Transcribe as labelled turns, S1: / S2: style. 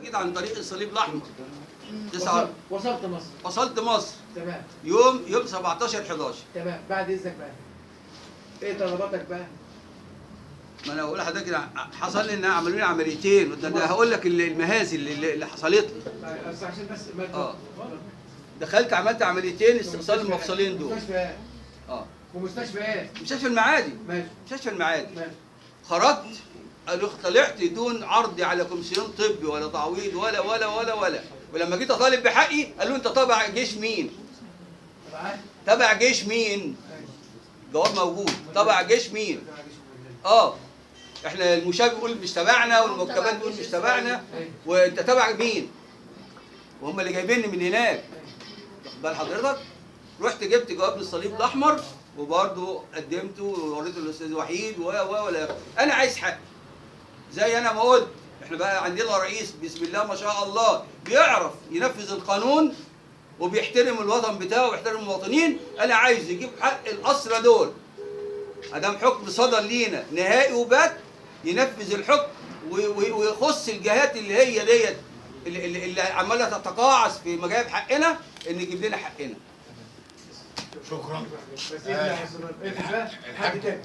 S1: جيت عن طريق الصليب الاحمر.
S2: وصلت مصر.
S1: وصلت مصر.
S2: تمام.
S1: يوم 17/11.
S2: تمام. بعد اذنك بقى ايه طلباتك بقى؟
S1: ما انا بقول لحضرتك حصل لي ان عملوا لي عمليتين، ده هقول لك المهازل اللي حصلت لي.
S2: بس عشان بس
S1: دخلت عملت عمليتين استئصال المفصلين دول.
S2: مستشفى ومستشفى ايه؟
S1: مستشفى المعادي.
S2: ماشي.
S1: مستشفى المعادي.
S2: ماشي.
S1: خرجت طلعت دون عرض على كومسيون طبي ولا تعويض ولا ولا ولا ولا، ولما جيت اطالب بحقي قالوا انت تبع جيش مين؟ تبع جيش مين؟ جواب موجود. تبع جيش مين؟ احنا المشاة بيقول مش تبعنا والمكتبات بيقول مش تبعنا، وانت تبع مين؟ وهم اللي جايبيني من هناك. واخد بال حضرتك؟ رحت جبت جواب من الصليب الاحمر وبرضه قدمته ووريته للاستاذ وحيد ولا انا عايز حق. زي انا ما قلت احنا بقى عندنا رئيس بسم الله ما شاء الله بيعرف ينفذ القانون وبيحترم الوطن بتاعه ويحترم المواطنين. انا عايز يجيب حق الاسرى دول. ادام حكم صدر لينا نهائي وبات ينفذ الحكم ويخص الجهات اللي هي ديت اللي عماله تتقاعس في مجال حقنا ان يجيب لنا حقنا.
S3: شكرا.
S2: حد تاني